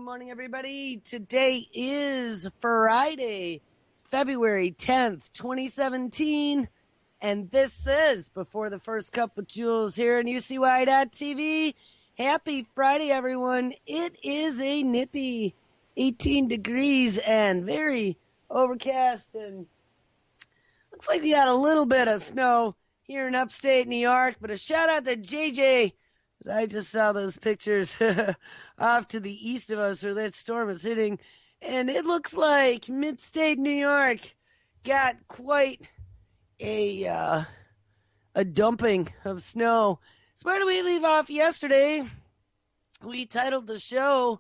morning, everybody. Today is Friday, February 10th, 2017. And this is Before the First Cup with Jules here on UCY.TV. Happy Friday, everyone. It is a nippy 18 degrees and very overcast. And looks like we got a little bit of snow here in upstate New York. But a shout out to JJ. I just saw those pictures off to the east of us where that storm is hitting. And it looks like mid-state New York got quite a dumping of snow. So where do we leave off yesterday? We titled the show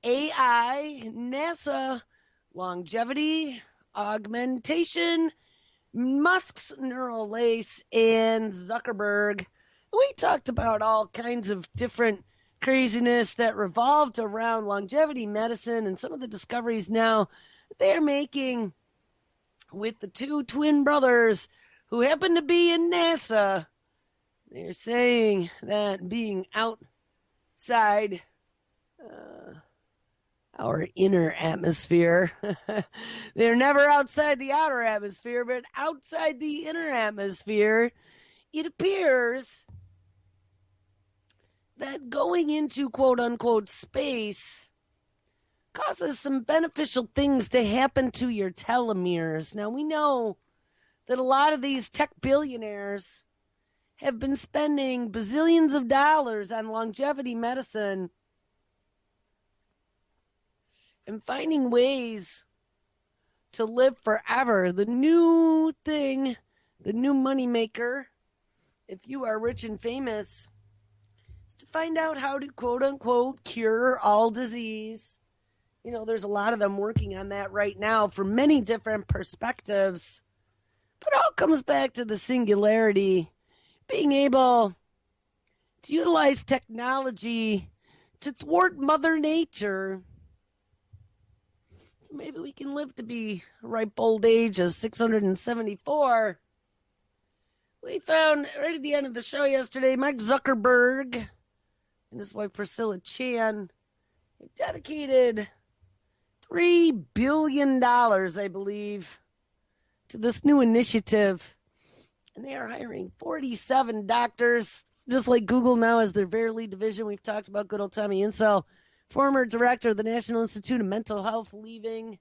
AI, NASA, Longevity, Augmentation, Musk's Neural Lace, and Zuckerberg. We talked about all kinds of different craziness that revolved around longevity medicine and some of the discoveries now that they're making with the two twin brothers who happen to be in NASA. They're saying that being outside our inner atmosphere, they're never outside the outer atmosphere, but outside the inner atmosphere, it appears that going into quote-unquote space causes some beneficial things to happen to your telomeres. Now, we know that a lot of these tech billionaires have been spending bazillions of dollars on longevity medicine and finding ways to live forever. The new thing, the new moneymaker, if you are rich and famous, to find out how to quote-unquote cure all disease. You know, there's a lot of them working on that right now from many different perspectives. But it all comes back to the singularity, being able to utilize technology to thwart Mother Nature. So maybe we can live to be a ripe old age of 674. We found right at the end of the show yesterday, Mark Zuckerberg and his wife Priscilla Chan have dedicated $3 billion, I believe, to this new initiative. And they are hiring 47 doctors, just like Google now has their Verily division. We've talked about good old Tommy Insel, former director of the National Institute of Mental Health, leaving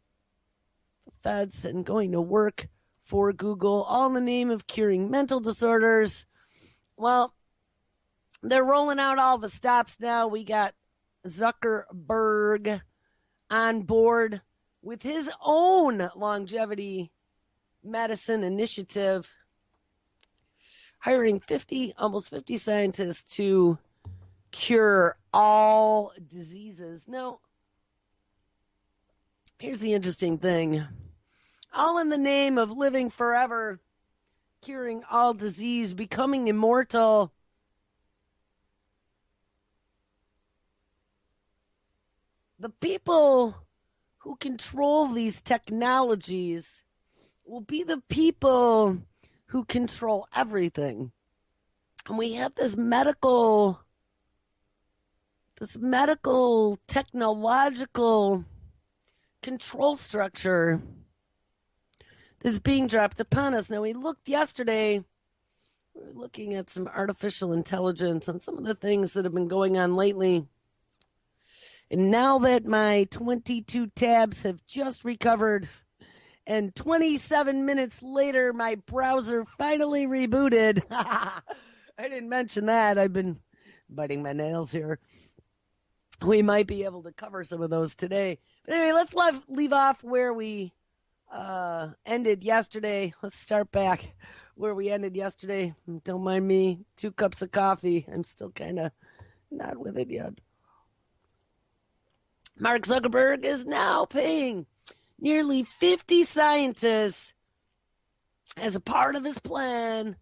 the feds and going to work for Google, all in the name of curing mental disorders. Well, they're rolling out all the stops now. We got Zuckerberg on board with his own longevity medicine initiative, hiring almost 50 scientists to cure all diseases. Now, here's the interesting thing. All in the name of living forever, curing all disease, becoming immortal. The people who control these technologies will be the people who control everything. And we have this medical technological control structure that's being dropped upon us. Now, we looked yesterday, we were looking at some artificial intelligence and some of the things that have been going on lately. And now that my 22 tabs have just recovered, and 27 minutes later, my browser finally rebooted. I didn't mention that. I've been biting my nails here. We might be able to cover some of those today. But anyway, let's leave off where we ended yesterday. Let's start back where we ended yesterday. Don't mind me. 2 cups of coffee. I'm still kind of not with it yet. Mark Zuckerberg is now paying nearly 50 scientists as a part of his plan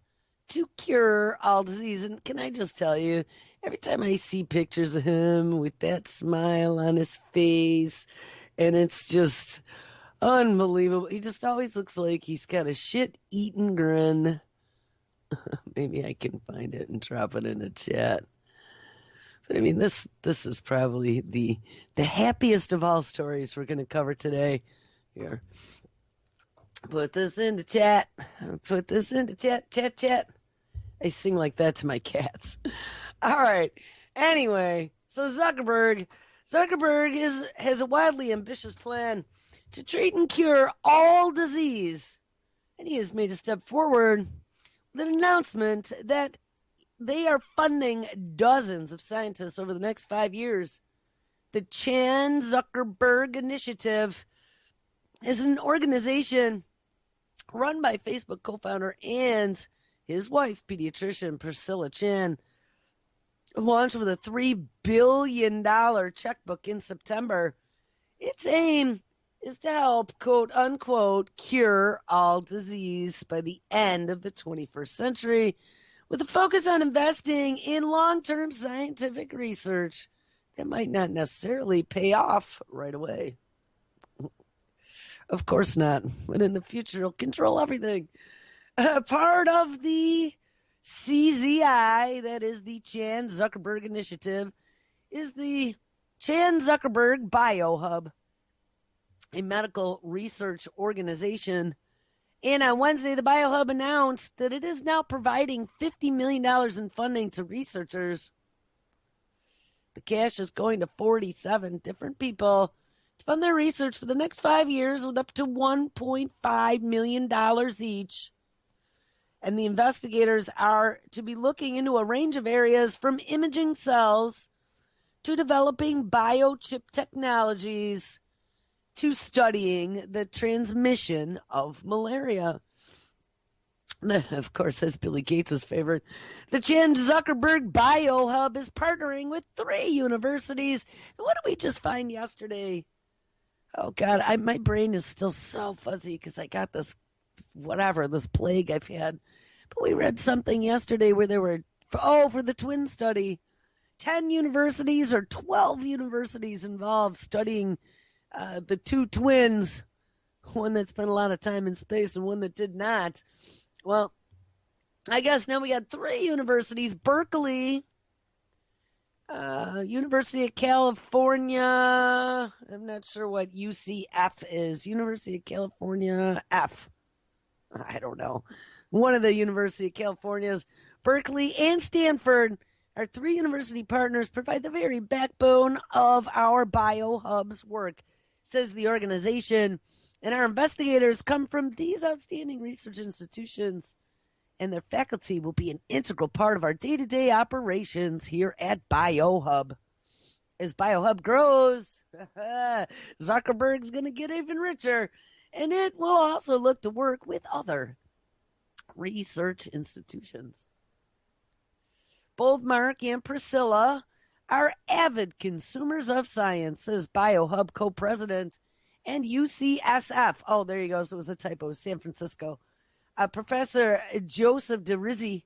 to cure all disease. And can I just tell you, every time I see pictures of him with that smile on his face, and it's just unbelievable. He just always looks like he's got a shit-eating grin. Maybe I can find it and drop it in the chat. But I mean, this is probably the happiest of all stories we're going to cover today. Here, put this into chat. Put this into chat. Chat. I sing like that to my cats. All right. Anyway, so Zuckerberg has a wildly ambitious plan to treat and cure all disease, and he has made a step forward with an announcement that they are funding dozens of scientists over the next 5 years. The Chan Zuckerberg Initiative is an organization run by Facebook co-founder and his wife, pediatrician Priscilla Chan, launched with a $3 billion checkbook in September. Its aim is to help, quote unquote, cure all disease by the end of the 21st century, with a focus on investing in long-term scientific research that might not necessarily pay off right away. Of course not, but in the future it'll control everything. Part of the CZI, that is the Chan Zuckerberg Initiative, is the Chan Zuckerberg BioHub, a medical research organization. And on Wednesday, the BioHub announced that it is now providing $50 million in funding to researchers. The cash is going to 47 different people to fund their research for the next 5 years with up to $1.5 million each. And the investigators are to be looking into a range of areas from imaging cells to developing biochip technologies to studying the transmission of malaria. Of course, that's Billy Gates' favorite. The Chan Zuckerberg BioHub is partnering with 3 universities. And what did we just find yesterday? Oh, God, my brain is still so fuzzy because I got this plague I've had. But we read something yesterday where there were, for the twin study, 10 universities or 12 universities involved studying the 2 twins, one that spent a lot of time in space and one that did not. Well, I guess now we got 3 universities: Berkeley, University of California. I'm not sure what UCF is. University of California F. I don't know. One of the University of California's, Berkeley, and Stanford. Our 3 university partners provide the very backbone of our BioHub's work, says the organization. And our investigators come from these outstanding research institutions, and their faculty will be an integral part of our day-to-day operations here at BioHub. As BioHub grows, Zuckerberg's going to get even richer, and it will also look to work with other research institutions. Both Mark and Priscilla are avid consumers of science, says BioHub co-president and UCSF. Oh, there you go. So it was a typo. San Francisco. Professor Joseph DeRizzi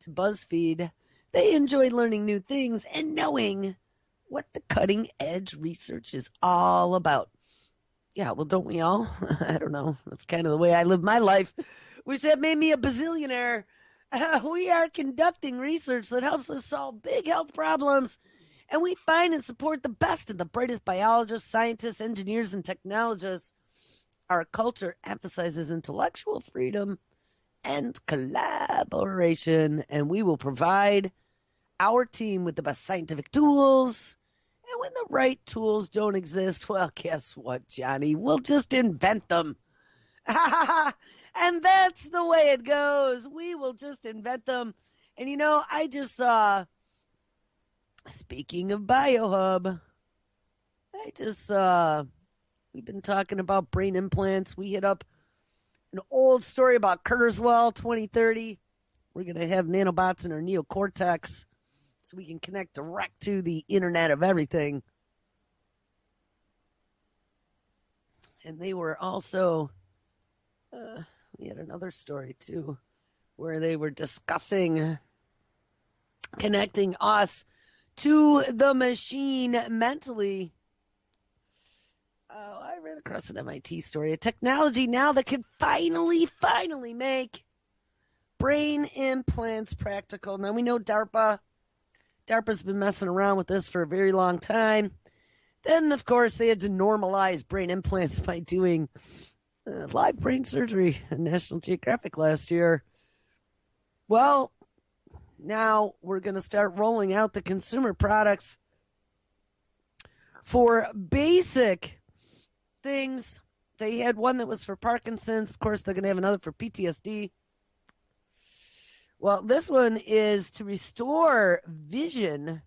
to BuzzFeed. They enjoy learning new things and knowing what the cutting edge research is all about. Yeah, well, don't we all? I don't know. That's kind of the way I live my life. Wish that made me a bazillionaire. We are conducting research that helps us solve big health problems, and we find and support the best and the brightest biologists, scientists, engineers, and technologists. Our culture emphasizes intellectual freedom and collaboration, and we will provide our team with the best scientific tools. And when the right tools don't exist, well, guess what, Johnny? We'll just invent them. And that's the way it goes. We will just invent them. And, I just saw, speaking of BioHub, we've been talking about brain implants. We hit up an old story about Kurzweil 2030. We're going to have nanobots in our neocortex so we can connect direct to the Internet of Everything. And they were also... we had another story, too, where they were discussing connecting us to the machine mentally. Oh, I ran across an MIT story. A technology now that can finally make brain implants practical. Now, we know DARPA DARPA's been messing around with this for a very long time. Then, of course, they had to normalize brain implants by doing live brain surgery on National Geographic last year. Well, now we're going to start rolling out the consumer products for basic things. They had one that was for Parkinson's. Of course, they're going to have another for PTSD. Well, this one is to restore vision.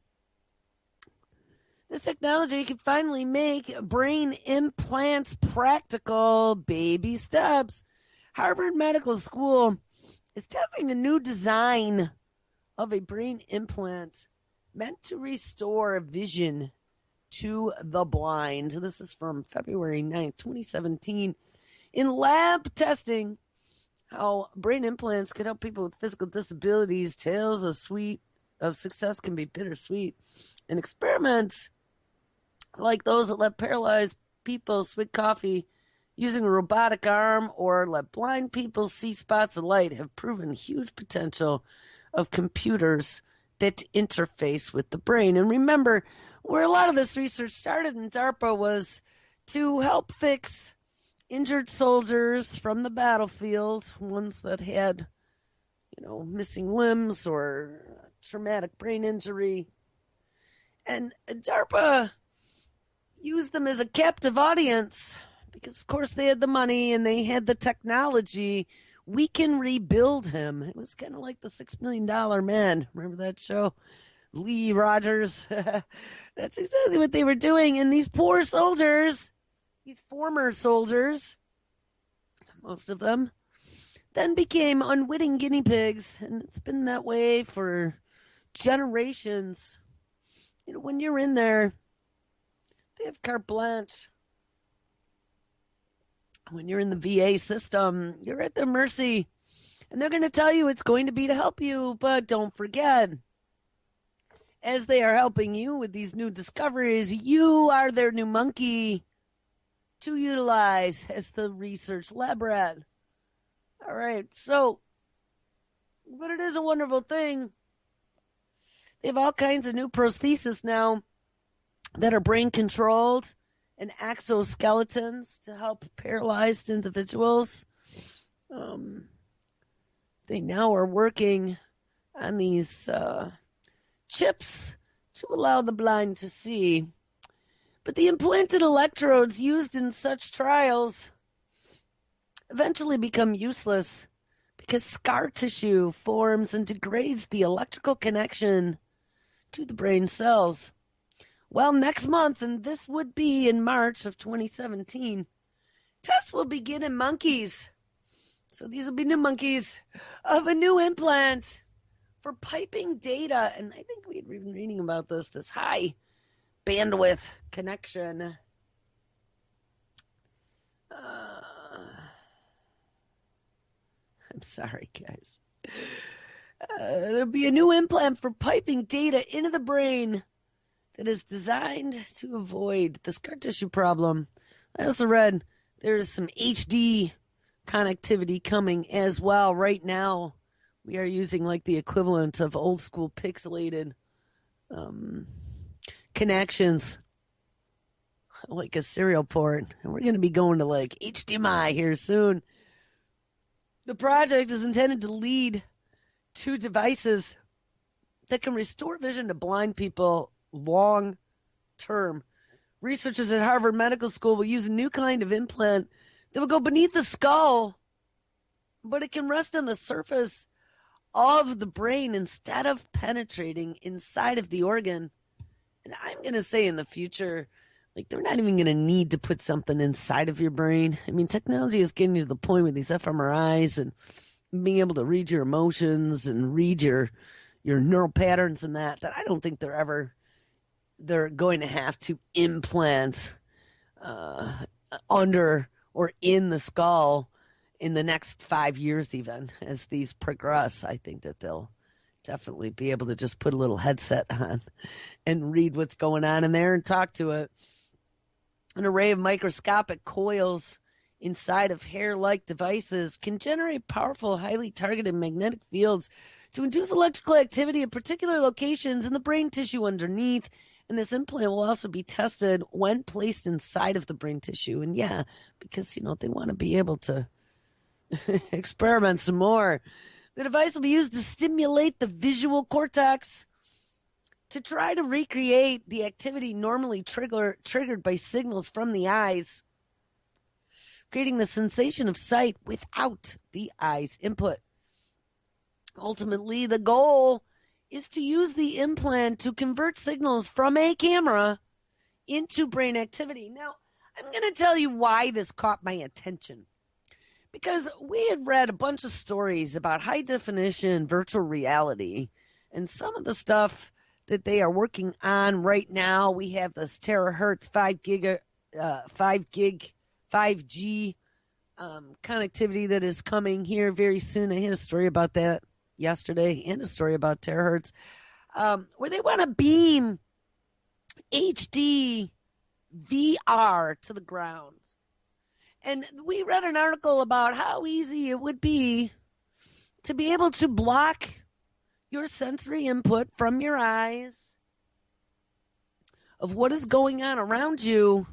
This technology can finally make brain implants practical. Baby steps. Harvard Medical School is testing a new design of a brain implant meant to restore vision to the blind. This is from February 9th, 2017. In lab testing, how brain implants could help people with physical disabilities. Tales of success can be bittersweet. And experiments like those that let paralyzed people swig coffee using a robotic arm or let blind people see spots of light have proven huge potential of computers that interface with the brain. And remember, where a lot of this research started in DARPA was to help fix injured soldiers from the battlefield, ones that had, missing limbs or traumatic brain injury. And DARPA used them as a captive audience because, of course, they had the money and they had the technology. We can rebuild him. It was kind of like the $6 Million Man. Remember that show? Lee Rogers. That's exactly what they were doing. And these poor soldiers, these former soldiers, most of them, then became unwitting guinea pigs. And it's been that way for generations. When you're in there, they have carte blanche. When you're in the VA system, you're at their mercy. And they're going to tell you it's going to be to help you. But don't forget, as they are helping you with these new discoveries, you are their new monkey to utilize as the research lab rat. All right, but it is a wonderful thing. They have all kinds of new prostheses now that are brain controlled and exoskeletons to help paralyzed individuals. They now are working on these chips to allow the blind to see. But the implanted electrodes used in such trials eventually become useless because scar tissue forms and degrades the electrical connection to the brain cells. Well, next month, and this would be in March of 2017, tests will begin in monkeys. So these will be new monkeys of a new implant for piping data. And I think we had been reading about this high bandwidth connection. I'm sorry, guys. There'll be a new implant for piping data into the brain that is designed to avoid the scar tissue problem. I also read there's some HD connectivity coming as well. Right now, we are using like the equivalent of old school pixelated connections, like a serial port. And we're going to be going to like HDMI here soon. The project is intended to lead to devices that can restore vision to blind people long term. Researchers at Harvard Medical School will use a new kind of implant that will go beneath the skull, but it can rest on the surface of the brain instead of penetrating inside of the organ. And I'm going to say in the future, like, they're not even going to need to put something inside of your brain. I mean, technology is getting to the point with these fMRIs and being able to read your emotions and read your neural patterns and that I don't think they're going to have to implant under or in the skull in the next 5 years even. As these progress, I think that they'll definitely be able to just put a little headset on and read what's going on in there and talk to it. An array of microscopic coils inside of hair-like devices can generate powerful, highly targeted magnetic fields to induce electrical activity at particular locations in the brain tissue underneath. And this implant will also be tested when placed inside of the brain tissue. And yeah, because, they want to be able to experiment some more. The device will be used to stimulate the visual cortex to try to recreate the activity normally triggered by signals from the eyes, creating the sensation of sight without the eye's input. Ultimately, the goal is to use the implant to convert signals from a camera into brain activity. Now, I'm going to tell you why this caught my attention. Because we had read a bunch of stories about high definition virtual reality, and some of the stuff that they are working on right now. We have this terahertz 5G connectivity that is coming here very soon. I had a story about that yesterday and a story about terahertz, where they want to beam HD VR to the ground. And we read an article about how easy it would be to be able to block your sensory input from your eyes of what is going on around you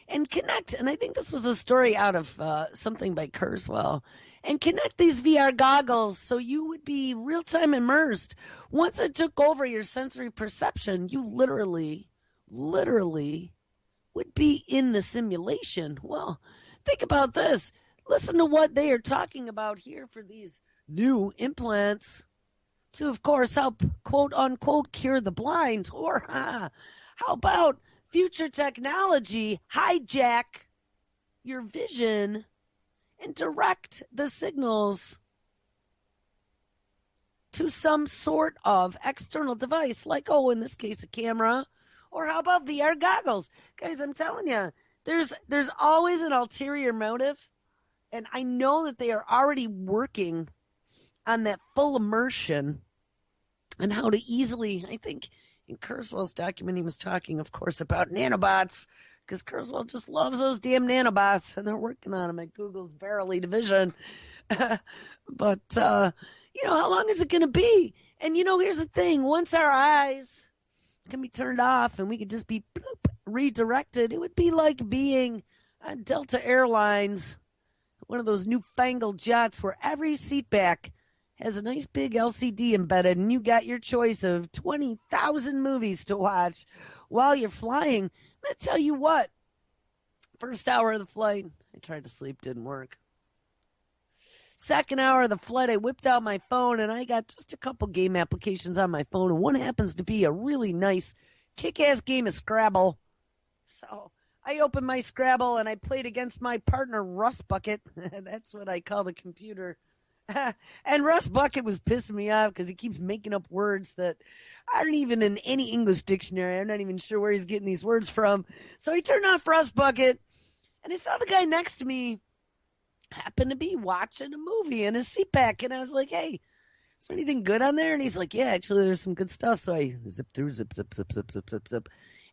and connect. And I think this was a story out of something by Kurzweil, and connect these VR goggles so you would be real-time immersed. Once it took over your sensory perception, you literally would be in the simulation. Well, think about this. Listen to what they are talking about here for these new implants to, of course, help, quote unquote, cure the blind. Or how about future technology hijack your vision and direct the signals to some sort of external device, like, in this case, a camera. Or how about VR goggles? Guys, I'm telling you, there's always an ulterior motive. And I know that they are already working on that full immersion and how to easily, I think in Kurzweil's document, he was talking, of course, about nanobots, because Kurzweil just loves those damn nanobots, and they're working on them at Google's Verily division. But, how long is it going to be? And, here's the thing. Once our eyes can be turned off and we could just be redirected, it would be like being on Delta Airlines, one of those newfangled jets where every seat back has a nice big LCD embedded, and you got your choice of 20,000 movies to watch while you're flying. I'm going to tell you what, first hour of the flight, I tried to sleep, didn't work. Second hour of the flight, I whipped out my phone, and I got just a couple game applications on my phone, and one happens to be a really nice, kick-ass game of Scrabble. So I opened my Scrabble, and I played against my partner, Rust Bucket. That's what I call the computer. And Russ Bucket was pissing me off because he keeps making up words that aren't even in any English dictionary. I'm not even sure where he's getting these words from. So he turned off Russ Bucket, and I saw the guy next to me happen to be watching a movie in his seat back. And I was like, hey, is there anything good on there? And he's like, yeah, actually, there's some good stuff. So I zip through, zip.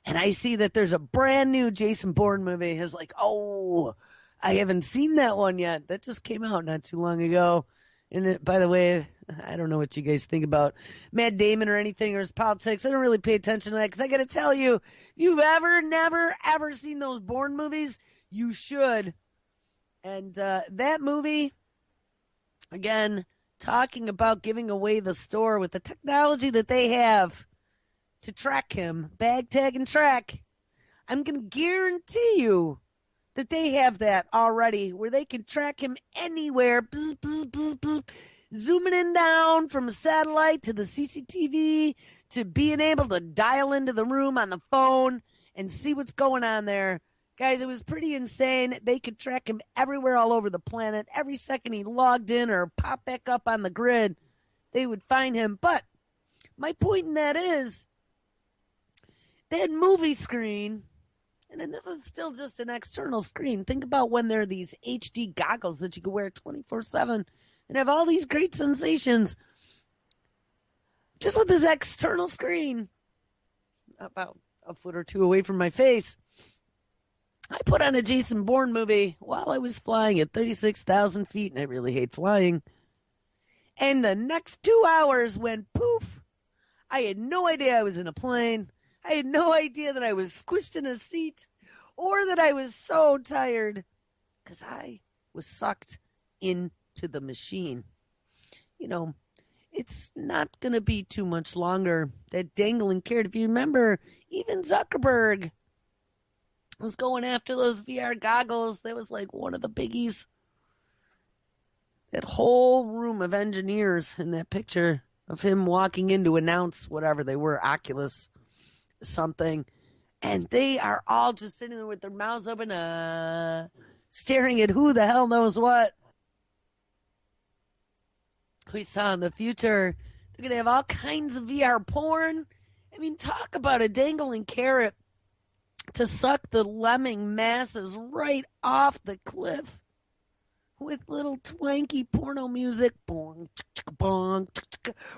And I see that there's a brand new Jason Bourne movie. He's like, oh, I haven't seen that one yet. That just came out not too long ago. And by the way, I don't know what you guys think about Matt Damon or anything or his politics. I don't really pay attention to that because I got to tell you, if you've never seen those Bourne movies, you should. And that movie, again, talking about giving away the store with the technology that they have to track him, bag, tag, and track. I'm going to guarantee you that they have that already, where they can track him anywhere, bzz, bzz, bzz, bzz, zooming in down from a satellite to the CCTV to being able to dial into the room on the phone and see what's going on there. Guys, it was pretty insane. They could track him everywhere all over the planet. Every second he logged in or popped back up on the grid, they would find him. But my point in that is, that movie screen, and then this is still just an external screen. Think about when there are these HD goggles that you can wear 24/7 and have all these great sensations just with this external screen about a foot or two away from my face. I put on a Jason Bourne movie while I was flying at 36,000 feet, and I really hate flying. And the next 2 hours went poof. I had no idea I was in a plane. I had no idea that I was squished in a seat or that I was so tired because I was sucked into the machine. You know, it's not going to be too much longer. That dangling carrot, if you remember, even Zuckerberg was going after those VR goggles. That was like one of the biggies. That whole room of engineers in that picture of him walking in to announce whatever they were, Oculus something. And they are all just sitting there with their mouths open, staring at who the hell knows what. We saw in the future, they're going to have all kinds of VR porn. I mean, talk about a dangling carrot to suck the lemming masses right off the cliff with little twanky porno music, bong, bong,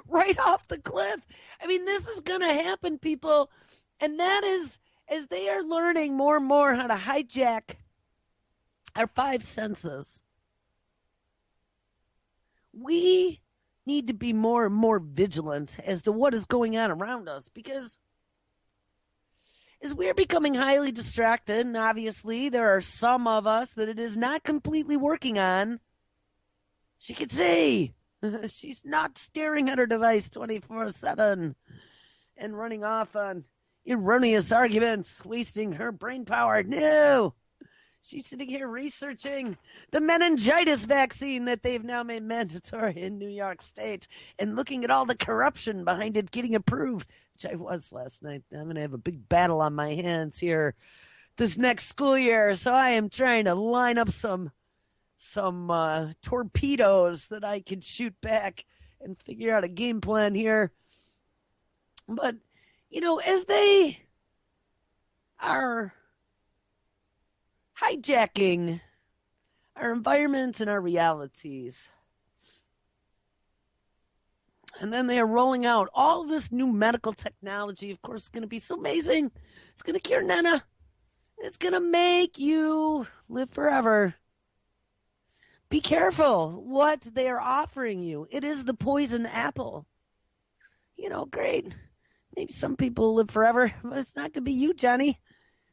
right off the cliff. I mean, this is going to happen, people. And that is, as they are learning more and more how to hijack our five senses, we need to be more and more vigilant as to what is going on around us, because as we're becoming highly distracted, and obviously there are some of us that it is not completely working on, she could see she's not staring at her device 24/7 and running off on erroneous arguments, wasting her brain power. No! She's sitting here researching the meningitis vaccine that they've now made mandatory in New York State and looking at all the corruption behind it getting approved, which I was last night. I'm going to have a big battle on my hands here this next school year. So I am trying to line up some torpedoes that I can shoot back and figure out a game plan here. But, you know, as they are hijacking our environments and our realities, and then they are rolling out all of this new medical technology. Of course, it's going to be so amazing. It's going to cure Nana. It's going to make you live forever. Be careful what they are offering you. It is the poison apple. You know, great. Maybe some people live forever, but it's not going to be you, Johnny.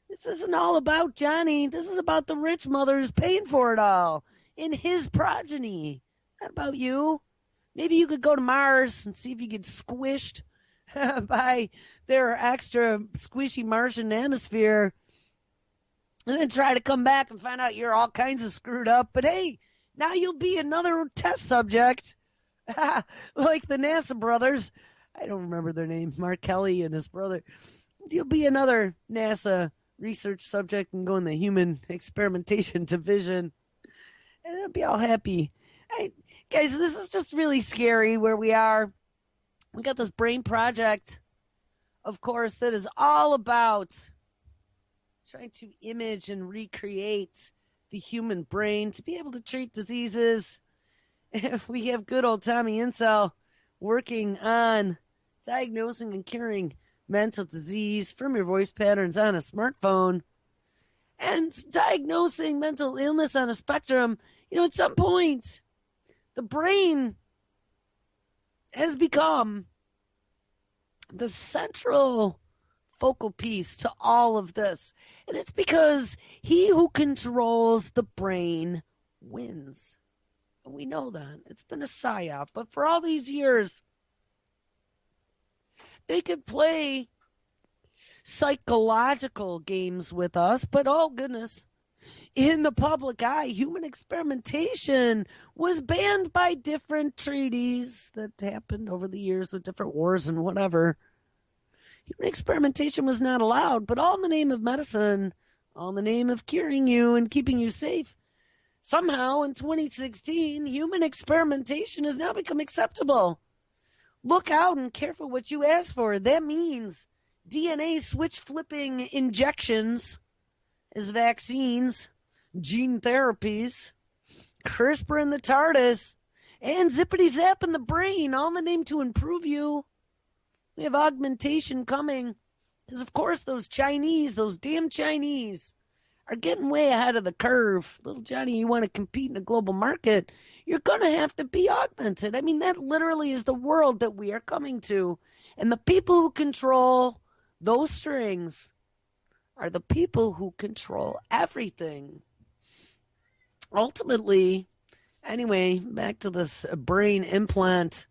This isn't all about Johnny. This is about the rich mothers paying for it all in his progeny. Not about you. Maybe you could go to Mars and see if you get squished by their extra squishy Martian atmosphere and then try to come back and find out you're all kinds of screwed up. But hey, now you'll be another test subject like the NASA brothers. I don't remember their name. Mark Kelly and his brother. You'll be another NASA research subject and go in the human experimentation division. And I'll be all happy. Guys, this is just really scary where we are. We got this brain project, of course, that is all about trying to image and recreate the human brain to be able to treat diseases. We have good old Tommy Insel working on diagnosing and curing mental disease from your voice patterns on a smartphone and diagnosing mental illness on a spectrum. You know, at some point, the brain has become the central focal piece to all of this. And it's because he who controls the brain wins. And we know that. It's been a psyop. But for all these years, they could play psychological games with us. But oh, goodness. In the public eye, human experimentation was banned by different treaties that happened over the years with different wars and whatever. Human experimentation was not allowed, but all in the name of medicine, all in the name of curing you and keeping you safe. Somehow, in 2016, human experimentation has now become acceptable. Look out and careful what you ask for. That means DNA switch-flipping injections as vaccines, gene therapies, CRISPR in the TARDIS, and zippity-zap in the brain, all in the name to improve you. We have augmentation coming because, of course, those damn Chinese, are getting way ahead of the curve. Little Johnny, you want to compete in a global market, you're going to have to be augmented. I mean, that literally is the world that we are coming to. And the people who control those strings are the people who control everything. Ultimately, anyway, back to this brain implant.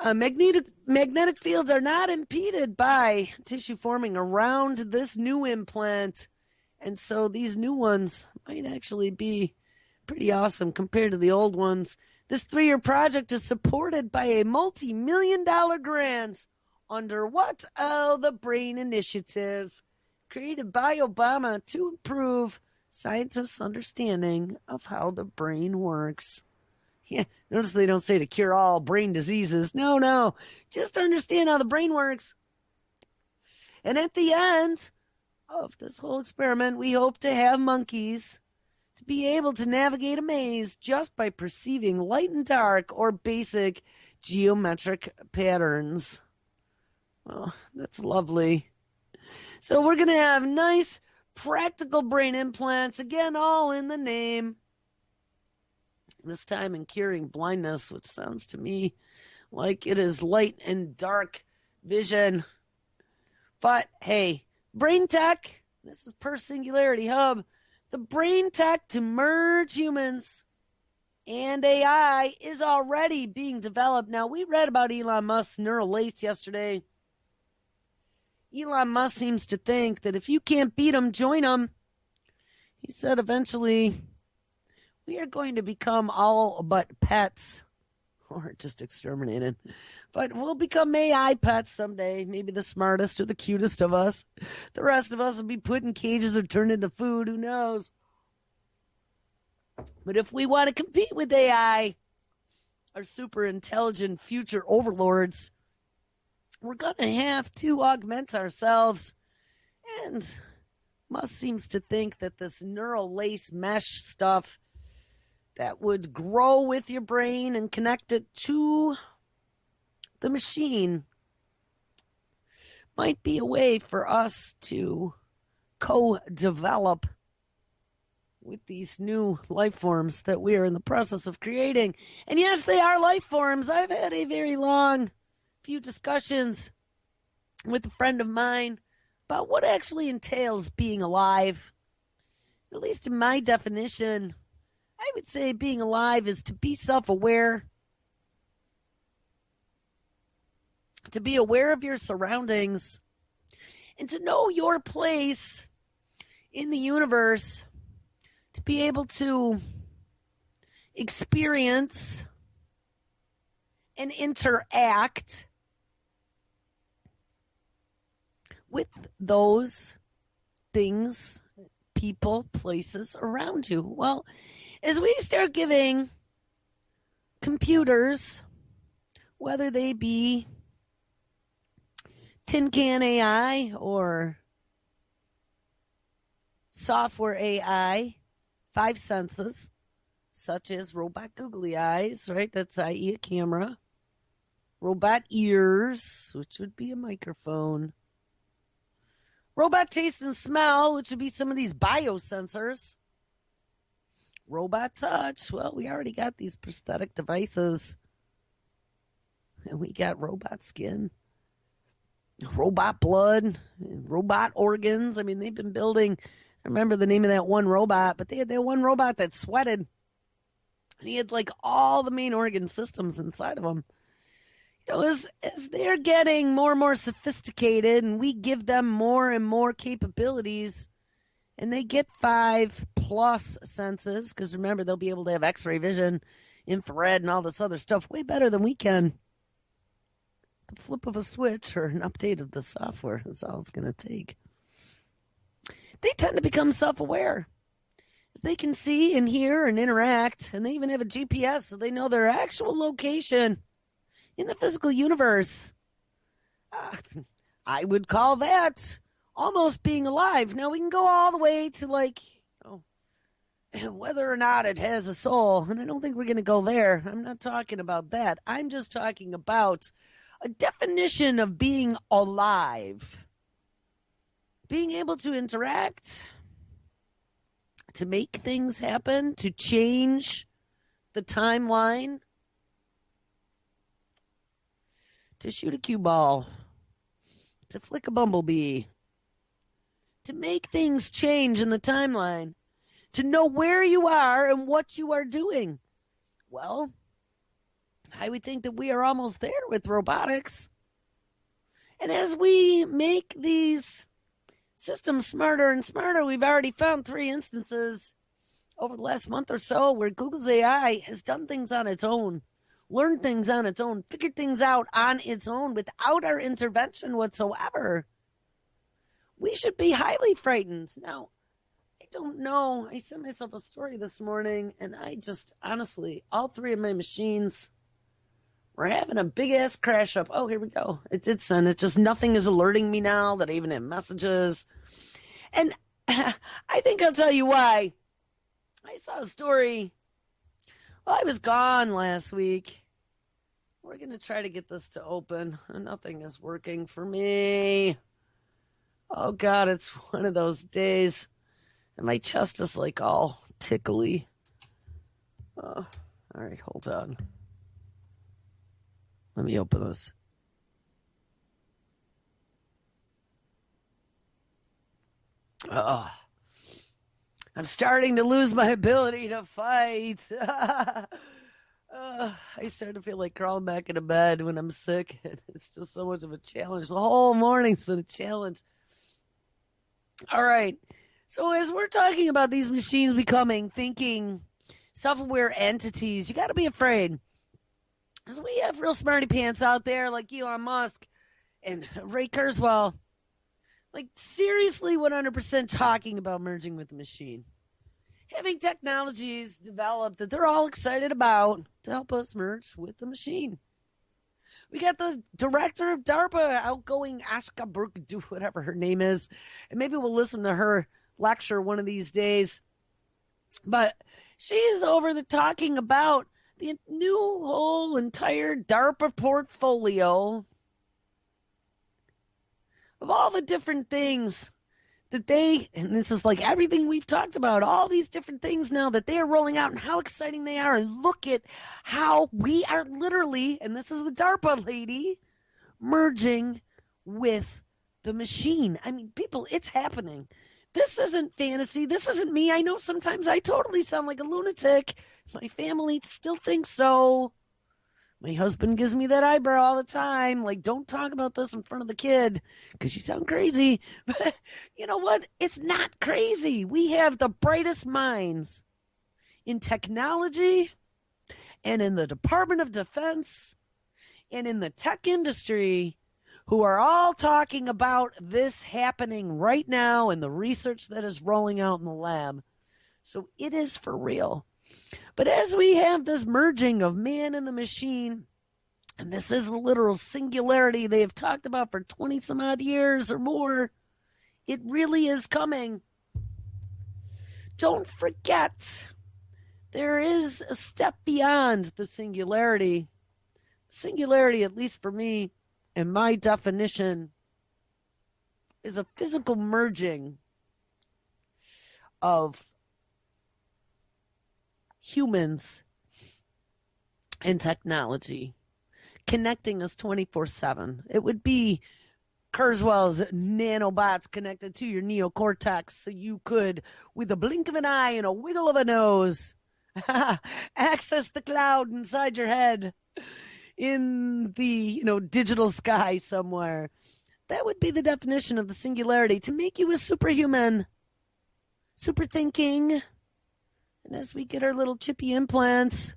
Magnetic fields are not impeded by tissue forming around this new implant. And so these new ones might actually be pretty awesome compared to the old ones. This 3-year project is supported by a multi-million-dollar grant under what? Oh, the Brain Initiative, created by Obama to improve scientists' understanding of how the brain works. Yeah, notice they don't say to cure all brain diseases. No, just understand how the brain works. And at the end of this whole experiment, we hope to have monkeys to be able to navigate a maze just by perceiving light and dark or basic geometric patterns. Oh, that's lovely. So we're going to have nice, practical brain implants, again, all in the name. This time in curing blindness, which sounds to me like it is light and dark vision. But hey, brain tech, this is Per Singularity Hub, the brain tech to merge humans and AI is already being developed. Now, we read about Elon Musk's neural lace yesterday. Elon Musk seems to think that if you can't beat him, join him. He said eventually we are going to become all but pets, or just exterminated. But we'll become AI pets someday, maybe the smartest or the cutest of us. The rest of us will be put in cages or turned into food, who knows? But if we want to compete with AI, our super intelligent future overlords, we're going to have to augment ourselves. And Musk seems to think that this neural lace mesh stuff that would grow with your brain and connect it to the machine might be a way for us to co-develop with these new life forms that we are in the process of creating. And yes, they are life forms. I've had a very long few discussions with a friend of mine about what actually entails being alive. At least in my definition, I would say being alive is to be self-aware, to be aware of your surroundings, and to know your place in the universe, to be able to experience and interact with those things, people, places around you. Well, as we start giving computers, whether they be tin can AI or software AI, 5 senses, such as robot googly eyes, right? That's i.e. a camera. Robot ears, which would be a microphone. Robot taste and smell, which would be some of these biosensors. Robot touch, well, we already got these prosthetic devices. And we got robot skin, robot blood, robot organs. I mean, they've been building, I remember the name of that one robot, but they had that one robot that sweated. And he had like all the main organ systems inside of him. You know, as they're getting more and more sophisticated and we give them more and more capabilities and they get 5+ senses, because remember, they'll be able to have x-ray vision, infrared, and all this other stuff way better than we can. The flip of a switch or an update of the software is all it's going to take. They tend to become self-aware. They can see and hear and interact, and they even have a GPS so they know their actual location in the physical universe. I would call that almost being alive. Now, we can go all the way to, like, whether or not it has a soul, and I don't think we're going to go there. I'm not talking about that. I'm just talking about a definition of being alive. Being able to interact, to make things happen, to change the timeline, to shoot a cue ball, to flick a bumblebee, to make things change in the timeline, to know where you are and what you are doing. Well, I would think that we are almost there with robotics. And as we make these systems smarter and smarter, we've already found 3 instances over the last month or so where Google's AI has done things on its own, learned things on its own, figured things out on its own without our intervention whatsoever. We should be highly frightened. Now, I don't know. I sent myself a story this morning, and I just, honestly, all 3 of my machines were having a big-ass crash up. Oh, here we go. It did send. It just, nothing is alerting me now that I even have messages. And I think I'll tell you why. I saw a story. Well, I was gone last week. We're going to try to get this to open. Nothing is working for me. Oh, God, it's one of those days. And my chest is like all tickly. All right, hold on. Let me open this. I'm starting to lose my ability to fight. I start to feel like crawling back into bed when I'm sick. It's just so much of a challenge. The whole morning's been a challenge. All right. So as we're talking about these machines becoming thinking, self-aware entities, you got to be afraid. Because we have real smarty pants out there like Elon Musk and Ray Kurzweil. Like, seriously 100% talking about merging with the machine. Having technologies developed that they're all excited about to help us merge with the machine. We got the director of DARPA, outgoing Ashka Brooke, do whatever her name is. And maybe we'll listen to her lecture one of these days. But she is over the talking about the new whole entire DARPA portfolio of all the different things that and this is like everything we've talked about, all these different things now that they are rolling out and how exciting they are. And look at how we are literally, and this is the DARPA lady, merging with the machine. I mean, people, it's happening. This isn't fantasy. This isn't me. I know sometimes I totally sound like a lunatic. My family still thinks so. My husband gives me that eyebrow all the time. Like, don't talk about this in front of the kid because you sound crazy. But you know what? It's not crazy. We have the brightest minds in technology and in the Department of Defense and in the tech industry who are all talking about this happening right now and the research that is rolling out in the lab. So it is for real. But as we have this merging of man and the machine, and this is a literal singularity they have talked about for 20 some odd years or more, it really is coming. Don't forget, there is a step beyond the singularity. Singularity, at least for me, and my definition, is a physical merging of humans and technology, connecting us 24/7. It would be Kurzweil's nanobots connected to your neocortex so you could, with a blink of an eye and a wiggle of a nose, access the cloud inside your head in the, digital sky somewhere. That would be the definition of the singularity, to make you a superhuman, super thinking. And as we get our little chippy implants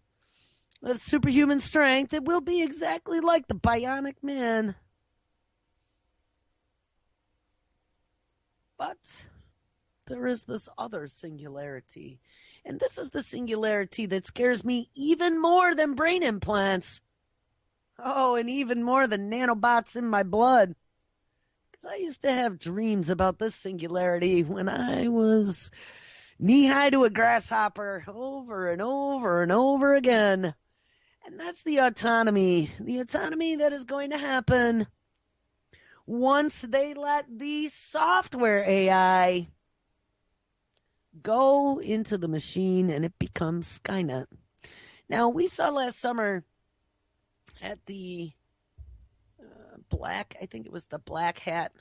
of superhuman strength, it will be exactly like the bionic man. But there is this other singularity. And this is the singularity that scares me even more than brain implants. Oh, and even more than nanobots in my blood. Because I used to have dreams about this singularity when I was knee-high to a grasshopper over and over and over again. And that's the autonomy that is going to happen once they let the software AI go into the machine and it becomes Skynet. Now, we saw last summer at the I think it was the Black Hat.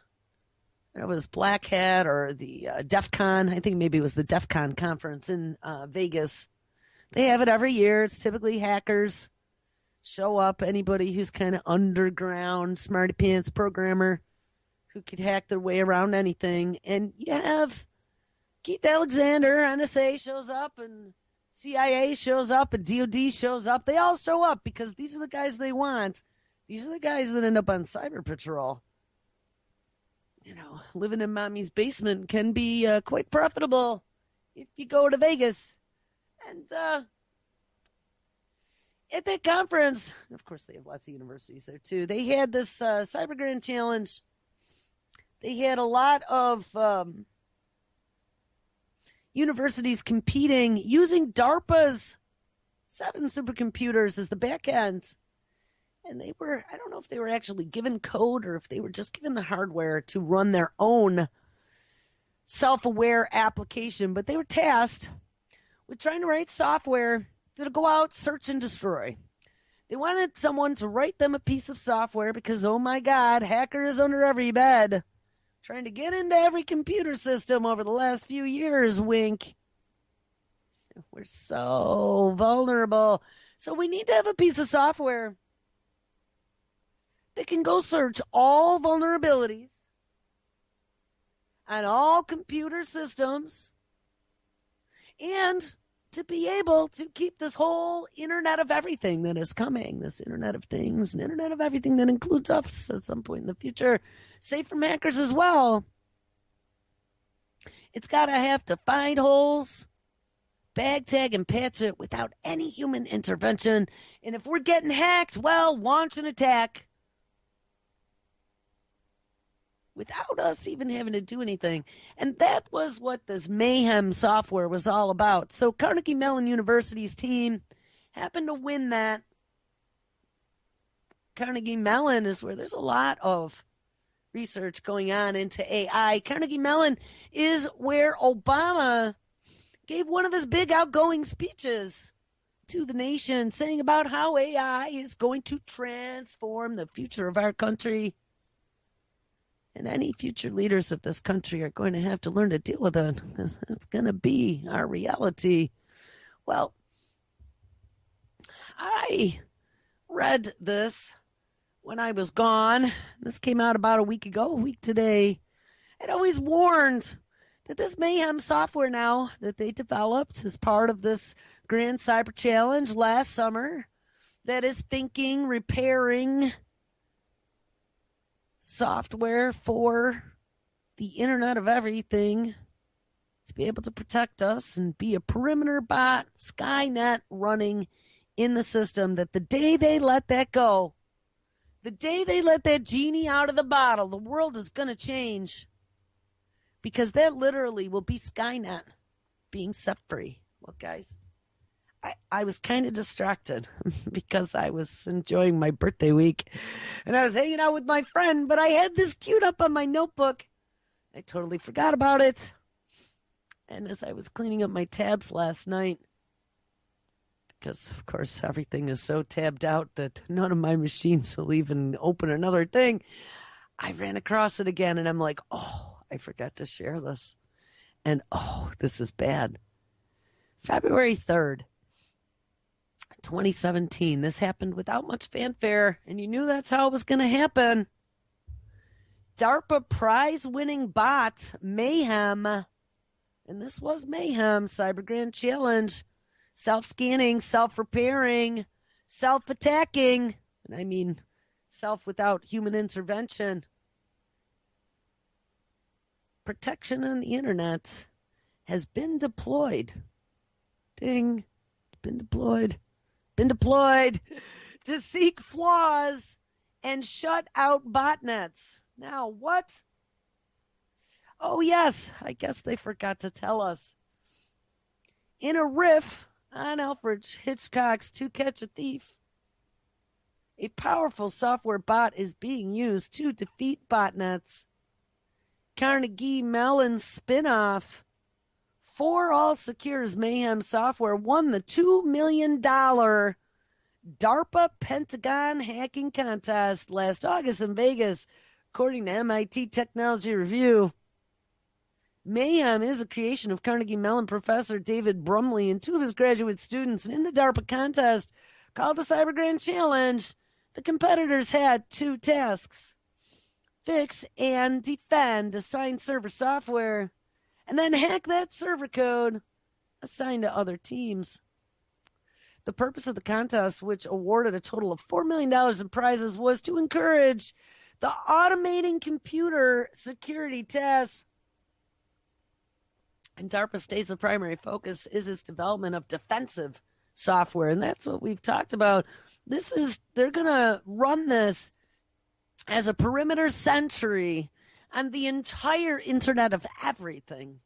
It was Black Hat or the DEF CON. I think maybe it was the DEF CON conference in Vegas. They have it every year. It's typically hackers show up, anybody who's kind of underground, smarty pants programmer who could hack their way around anything. And you have Keith Alexander, NSA shows up, and CIA shows up, and DOD shows up. They all show up because these are the guys they want. These are the guys that end up on Cyber Patrol. You know, living in mommy's basement can be quite profitable if you go to Vegas. And at that conference, of course, they have lots of universities there too. They had this Cyber Grand Challenge. They had a lot of universities competing using DARPA's 7 supercomputers as the back ends. And they were, I don't know if they were actually given code or if they were just given the hardware to run their own self-aware application, but they were tasked with trying to write software that'll go out, search, and destroy. They wanted someone to write them a piece of software because, oh my God, hackers under every bed, trying to get into every computer system over the last few years, wink. We're so vulnerable. So we need to have a piece of software that can go search all vulnerabilities on all computer systems and to be able to keep this whole Internet of Everything that is coming, this Internet of Things, and Internet of Everything that includes us at some point in the future, safe from hackers as well. It's got to have to find holes, bag, tag, and patch it without any human intervention. And if we're getting hacked, well, launch an attack without us even having to do anything. And that was what this Mayhem software was all about. So Carnegie Mellon University's team happened to win that. Carnegie Mellon is where there's a lot of research going on into AI. Carnegie Mellon is where Obama gave one of his big outgoing speeches to the nation, saying about how AI is going to transform the future of our country. And any future leaders of this country are going to have to learn to deal with it. It's going to be our reality. Well, I read this when I was gone. This came out about a week today. I'd always warned that this Mayhem software now that they developed as part of this Grand Cyber Challenge last summer that is thinking, repairing software for the Internet of Everything to be able to protect us and be a perimeter bot, Skynet running in the system, that the day they let that go, the day they let that genie out of the bottle, the world is going to change, because that literally will be Skynet being set free. Well, guys, I was kind of distracted because I was enjoying my birthday week and I was hanging out with my friend, but I had this queued up on my notebook. I totally forgot about it. And as I was cleaning up my tabs last night, because of course everything is so tabbed out that none of my machines will even open another thing, I ran across it again and I'm like, oh, I forgot to share this. And oh, this is bad. February 3rd. 2017. This happened without much fanfare, and you knew that's how it was going to happen. DARPA prize-winning bot, Mayhem, and this was Mayhem, Cyber Grand Challenge, self-scanning, self-repairing, self-attacking, and I mean self without human intervention. Protection on the internet has been deployed. Ding, been deployed to seek flaws and shut out botnets. Now, what? Oh, yes, I guess they forgot to tell us. In a riff on Alfred Hitchcock's To Catch a Thief, a powerful software bot is being used to defeat botnets. Carnegie Mellon spinoff For All Secure's Mayhem software won the $2 million DARPA Pentagon hacking contest last August in Vegas, according to MIT Technology Review. Mayhem is a creation of Carnegie Mellon professor David Brumley and two of his graduate students. And in the DARPA contest, called the Cyber Grand Challenge, the competitors had two tasks: fix and defend assigned server software, and then hack that server code assigned to other teams. The purpose of the contest, which awarded a total of $4 million in prizes, was to encourage the automating computer security tests. And DARPA states the primary focus is its development of defensive software. And that's what we've talked about. They're going to run this as a perimeter sentry on the entire Internet of Everything,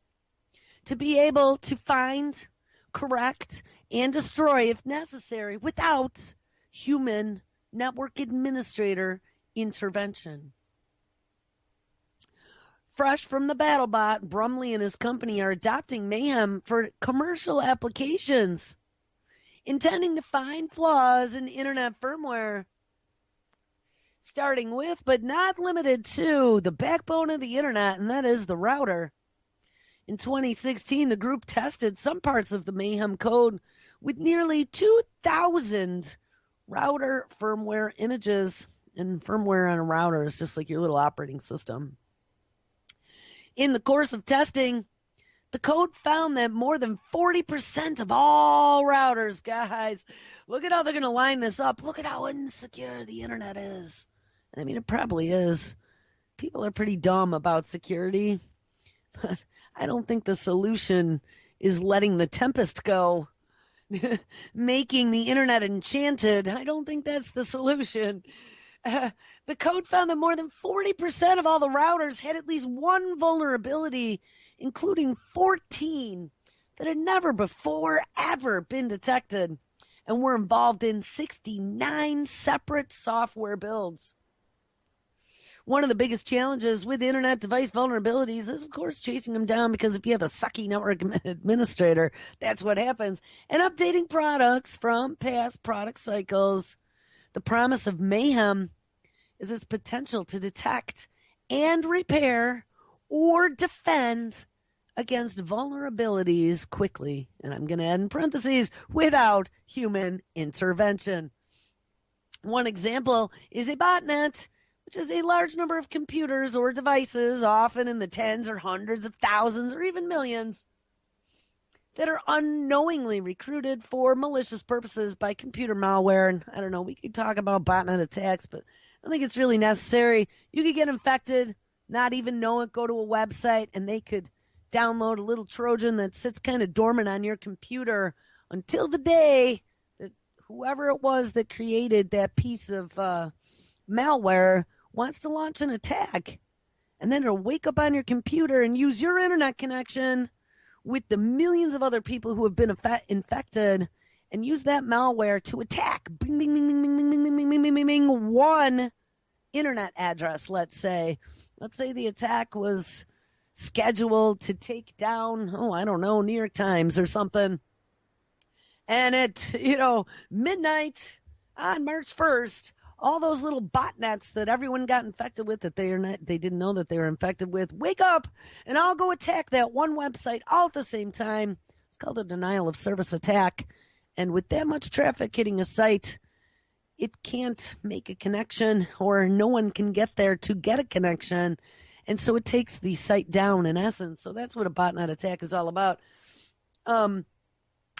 to be able to find, correct, and destroy, if necessary, without human network administrator intervention. Fresh from the BattleBot, Brumley and his company are adopting Mayhem for commercial applications, intending to find flaws in Internet firmware, starting with, but not limited to, the backbone of the Internet, and that is the router. In 2016, the group tested some parts of the Mayhem code with nearly 2,000 router firmware images. And firmware on a router is just like your little operating system. In the course of testing, the code found that more than 40% of all routers, guys, look at how they're going to line this up. Look at how insecure the Internet is. And I mean, it probably is. People are pretty dumb about security. But I don't think the solution is letting the tempest go, making the Internet enchanted. I don't think that's the solution. The code found that more than 40% of all the routers had at least one vulnerability, including 14 that had never before ever been detected and were involved in 69 separate software builds. One of the biggest challenges with Internet device vulnerabilities is, of course, chasing them down, because if you have a sucky network administrator, that's what happens. And updating products from past product cycles. The promise of Mayhem is its potential to detect and repair or defend against vulnerabilities quickly. And I'm going to add in parentheses, without human intervention. One example is a botnet, which is a large number of computers or devices, often in the tens or hundreds of thousands or even millions, that are unknowingly recruited for malicious purposes by computer malware. And I don't know, we could talk about botnet attacks, but I don't think it's really necessary. You could get infected, not even know it, go to a website, and they could download a little Trojan that sits kind of dormant on your computer until the day that whoever it was that created that piece of malware wants to launch an attack. And then it'll wake up on your computer and use your internet connection with the millions of other people who have been infected, and use that malware to attack bing, bing, bing, bing, bing, bing, bing, bing, bing, bing, bing, bing, one internet address, let's say. Let's say the attack was scheduled to take down, I don't know, New York Times or something. And at, midnight on March 1st, all those little botnets that everyone got infected with that they didn't know that they were infected with, wake up and I'll go attack that one website all at the same time. It's called a denial of service attack. And with that much traffic hitting a site, it can't make a connection, or no one can get there to get a connection. And so it takes the site down, in essence. So that's what a botnet attack is all about. But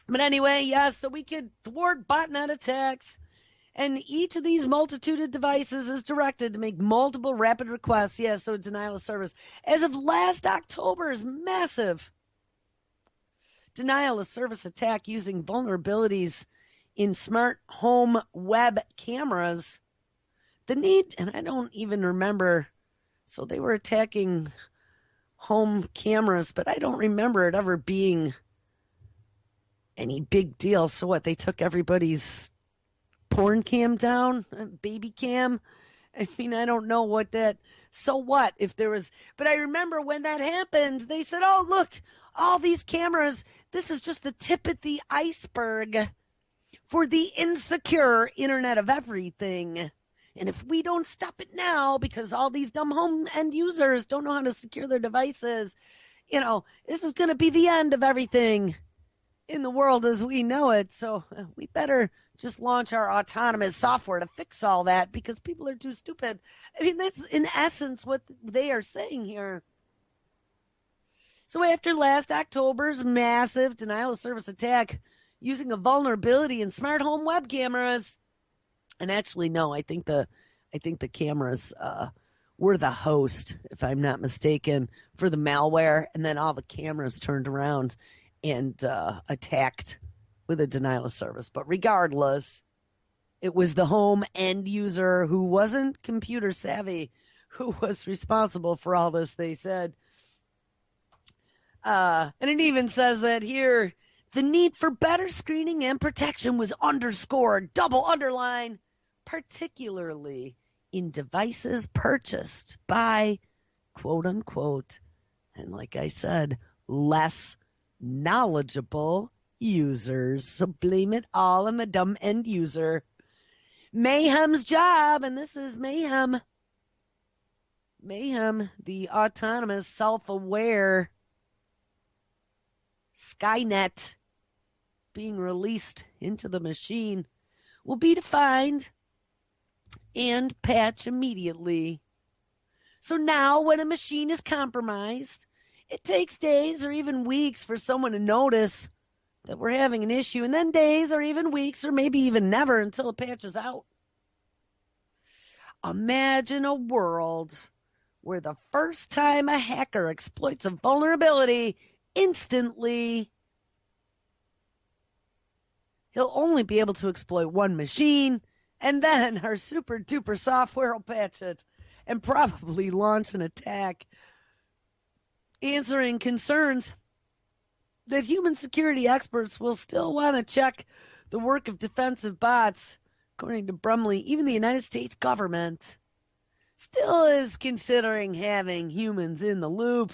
anyway, so we could thwart botnet attacks. And each of these multitude of devices is directed to make multiple rapid requests. So a denial of service. As of last October's massive denial of service attack using vulnerabilities in smart home web cameras, the need, and I don't even remember, so they were attacking home cameras, but I don't remember it ever being any big deal. So what, they took everybody's porn cam down, baby cam, I mean, I don't know what that, so what if there was, but I remember when that happened, they said, oh, look, all these cameras, this is just the tip of the iceberg for the insecure Internet of Everything. And if we don't stop it now, because all these dumb home end users don't know how to secure their devices, this is going to be the end of everything in the world as we know it. So we better just launch our autonomous software to fix all that because people are too stupid. I mean, that's in essence what they are saying here. So after last October's massive denial of service attack using a vulnerability in smart home web cameras, and actually, no, I think the cameras were the host, if I'm not mistaken, for the malware, and then all the cameras turned around and attacked with a denial of service. But regardless, it was the home end user who wasn't computer savvy who was responsible for all this, they said. And it even says that here, the need for better screening and protection was underscored, double underline, particularly in devices purchased by, quote unquote, and like I said, less knowledgeable users. So blame it all on the dumb end user. Mayhem's job, and this is Mayhem. Mayhem, the autonomous, self-aware Skynet being released into the machine, will be to find and patch immediately. So now when a machine is compromised, it takes days or even weeks for someone to notice that we're having an issue, and then days or even weeks or maybe even never until it patches out. Imagine a world where the first time a hacker exploits a vulnerability, instantly he'll only be able to exploit one machine, and then our super duper software will patch it and probably launch an attack, answering concerns that human security experts will still want to check the work of defensive bots. According to Brumley, even the United States government still is considering having humans in the loop.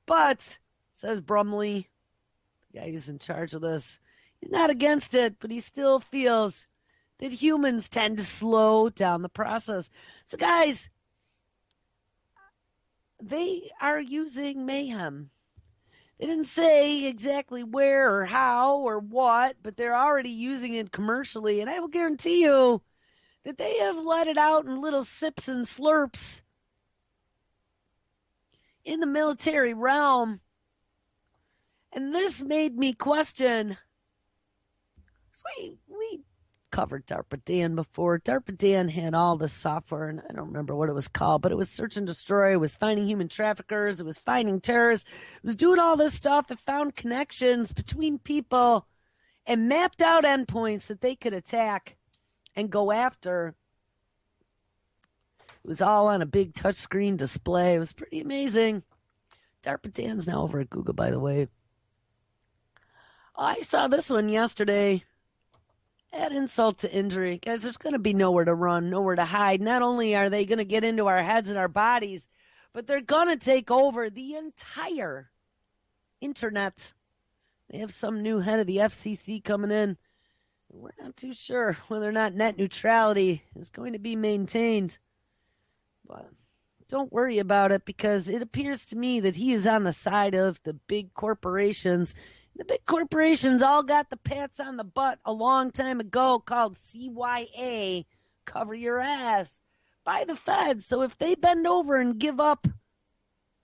But, says Brumley, the guy who's in charge of this, he's not against it, but he still feels that humans tend to slow down the process. So, guys, they are using Mayhem. They didn't say exactly where or how or what, but they're already using it commercially. And I will guarantee you that they have let it out in little sips and slurps in the military realm. And this made me question. So we covered DARPA Dan before. DARPA Dan had all the software, and I don't remember what it was called, but it was search and destroy. It was finding human traffickers. It was finding terrorists. It was doing all this stuff. It found connections between people and mapped out endpoints that they could attack and go after. It was all on a big touchscreen display. It was pretty amazing. DARPA Dan's now over at Google, by the way. I saw this one yesterday. Add insult to injury. Guys, there's going to be nowhere to run, nowhere to hide. Not only are they going to get into our heads and our bodies, but they're going to take over the entire internet. They have some new head of the FCC coming in. We're not too sure whether or not net neutrality is going to be maintained. But don't worry about it, because it appears to me that he is on the side of the big corporations. The big corporations all got the pats on the butt a long time ago called CYA, cover your ass, by the feds. So if they bend over and give up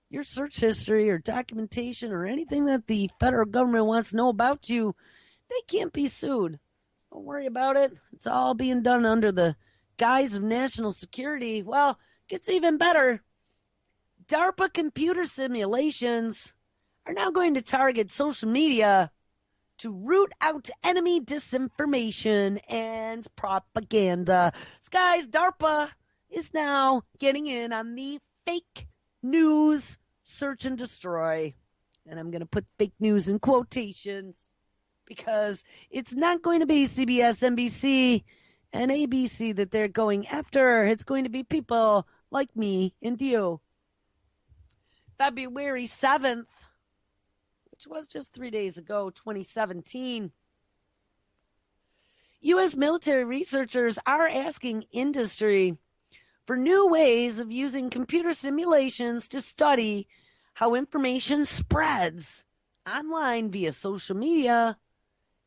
your search history or documentation or anything that the federal government wants to know about you, they can't be sued. So don't worry about it. It's all being done under the guise of national security. Well, it gets even better. DARPA computer simulations are now going to target social media to root out enemy disinformation and propaganda. So guys, DARPA is now getting in on the fake news search and destroy. And I'm going to put fake news in quotations because it's not going to be CBS, NBC, and ABC that they're going after. It's going to be people like me and you. February 7th, which was just 3 days ago, 2017. U.S. military researchers are asking industry for new ways of using computer simulations to study how information spreads online via social media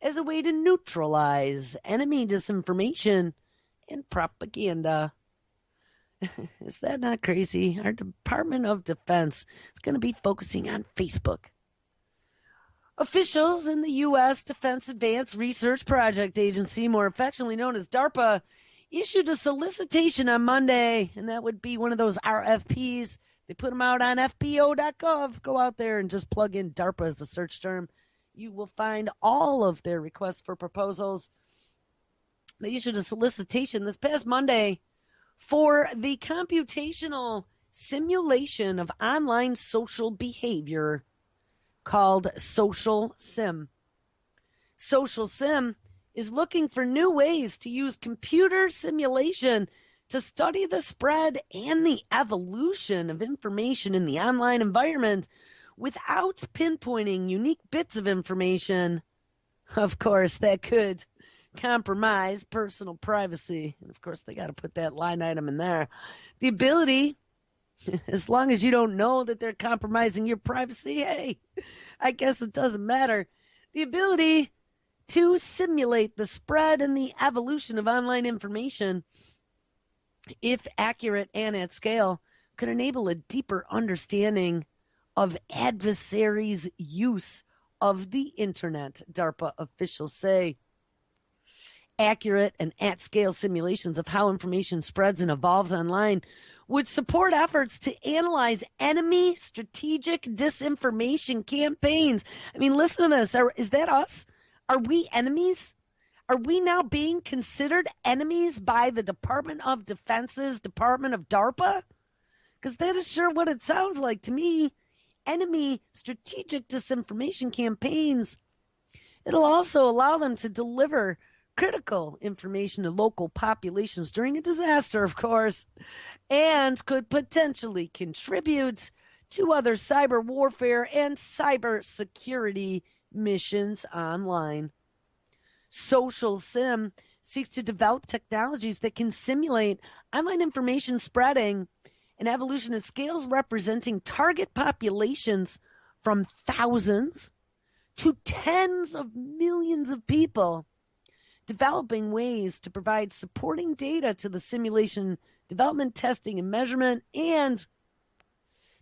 as a way to neutralize enemy disinformation and propaganda. Is that not crazy? Our Department of Defense is going to be focusing on Facebook. Officials in the U.S. Defense Advanced Research Project Agency, more affectionately known as DARPA, issued a solicitation on Monday, and that would be one of those RFPs. They put them out on fbo.gov. Go out there and just plug in DARPA as the search term. You will find all of their requests for proposals. They issued a solicitation this past Monday for the computational simulation of online social behavior called Social Sim. Social Sim is looking for new ways to use computer simulation to study the spread and the evolution of information in the online environment without pinpointing unique bits of information, of course, that could compromise personal privacy. And of course, they got to put that line item in there. The ability, as long as you don't know that they're compromising your privacy, hey, I guess it doesn't matter. The ability to simulate the spread and the evolution of online information, if accurate and at scale, could enable a deeper understanding of adversaries' use of the internet, DARPA officials say. Accurate and at-scale simulations of how information spreads and evolves online would support efforts to analyze enemy strategic disinformation campaigns. I mean, listen to this. Is that us? Are we enemies? Are we now being considered enemies by the Department of Defense's Department of DARPA? Because that is sure what it sounds like to me. Enemy strategic disinformation campaigns. It'll also allow them to deliver critical information to local populations during a disaster, of course, and could potentially contribute to other cyber warfare and cyber security missions online. Social Sim seeks to develop technologies that can simulate online information spreading and evolution at scales representing target populations from thousands to tens of millions of people, developing ways to provide supporting data to the simulation development, testing, and measurement, and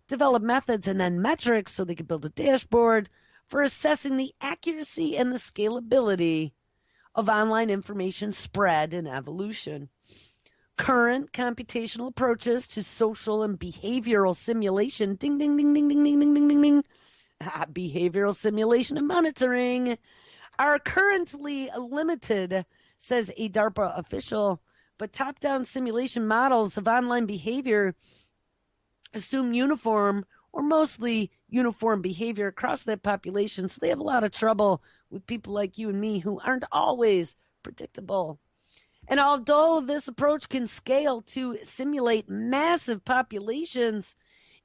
develop methods and then metrics so they can build a dashboard for assessing the accuracy and the scalability of online information spread and evolution. Current computational approaches to social and behavioral simulation, ding, ding, ding, ding, ding, ding, ding, ding, ding, ding, behavioral simulation and monitoring are currently limited, says a DARPA official, but top-down simulation models of online behavior assume uniform or mostly uniform behavior across that population, so they have a lot of trouble with people like you and me who aren't always predictable. And although this approach can scale to simulate massive populations,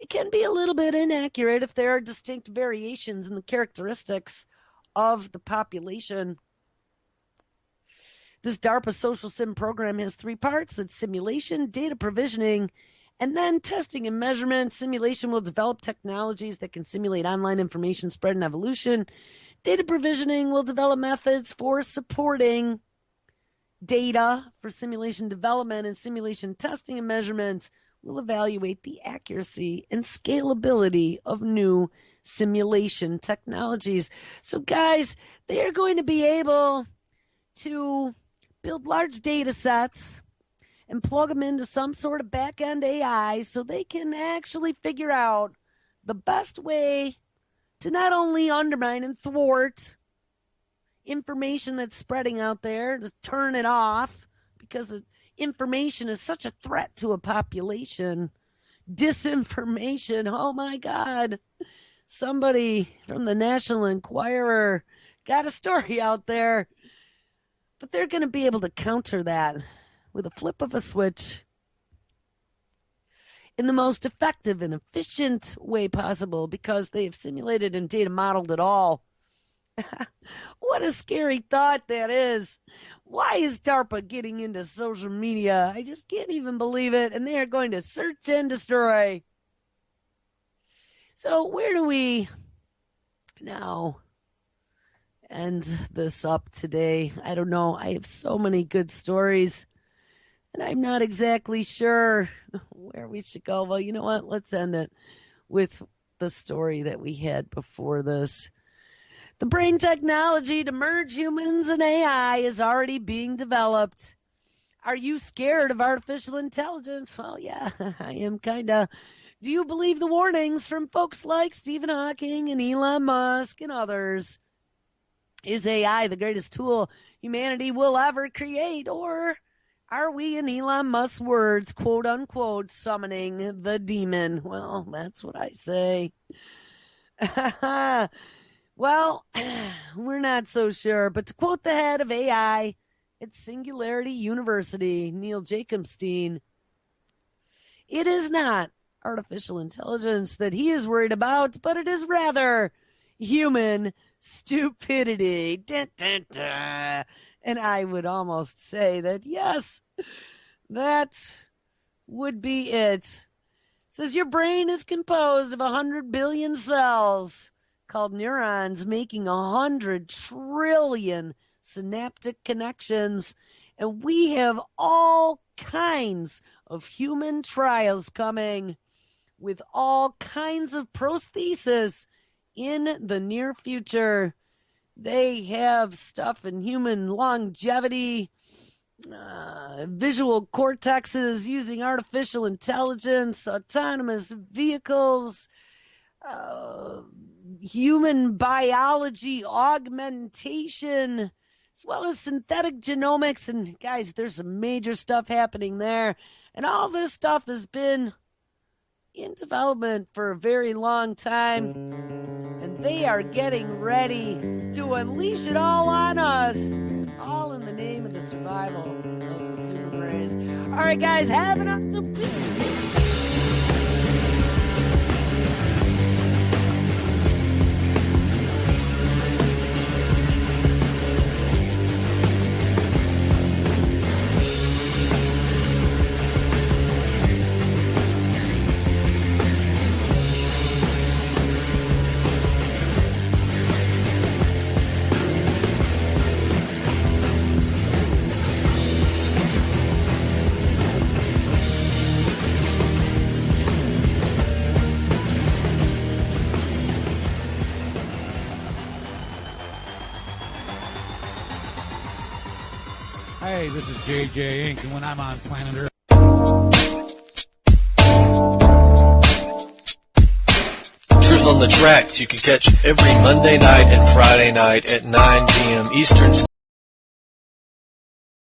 it can be a little bit inaccurate if there are distinct variations in the characteristics of the population. This DARPA Social Sim program has three parts: that's simulation, data provisioning, and then testing and measurement. Simulation will develop technologies that can simulate online information spread and evolution. Data provisioning will develop methods for supporting data for simulation development, and simulation testing and measurement will evaluate the accuracy and scalability of new simulation technologies. So guys, they are going to be able to build large data sets and plug them into some sort of back-end AI so they can actually figure out the best way to not only undermine and thwart information that's spreading out there, to turn it off because information is such a threat to a population. Disinformation, oh my God. Somebody from the National Enquirer got a story out there. But they're going to be able to counter that with a flip of a switch in the most effective and efficient way possible because they have simulated and data modeled it all. What a scary thought that is. Why is DARPA getting into social media? I just can't even believe it. And they are going to search and destroy. So where do we now end this up today? I don't know. I have so many good stories, and I'm not exactly sure where we should go. Well, you know what? Let's end it with the story that we had before this. The brain technology to merge humans and AI is already being developed. Are you scared of artificial intelligence? Well, yeah, I am kind of. Do you believe the warnings from folks like Stephen Hawking and Elon Musk and others? Is AI the greatest tool humanity will ever create? Or are we, in Elon Musk's words, quote unquote, summoning the demon? Well, that's what I say. Well, we're not so sure. But to quote the head of AI at Singularity University, Neil Jacobstein, it is not artificial intelligence that he is worried about, but it is rather human stupidity. Dun, dun, dun. And I would almost say that, yes, that would be it. It says your brain is composed of 100 billion cells called neurons, making 100 trillion synaptic connections. And we have all kinds of human trials coming with all kinds of prosthesis in the near future. They have stuff in human longevity, visual cortexes using artificial intelligence, autonomous vehicles, human biology augmentation, as well as synthetic genomics. And guys, there's some major stuff happening there. And all this stuff has been in development for a very long time. And they are getting ready to unleash it all on us, all in the name of the survival of the human race. All right, guys, have an awesome week. Hey, this is JJ Inc., and when I'm on planet Earth. Truth on the Tracks you can catch every Monday night and Friday night at 9 p.m. Eastern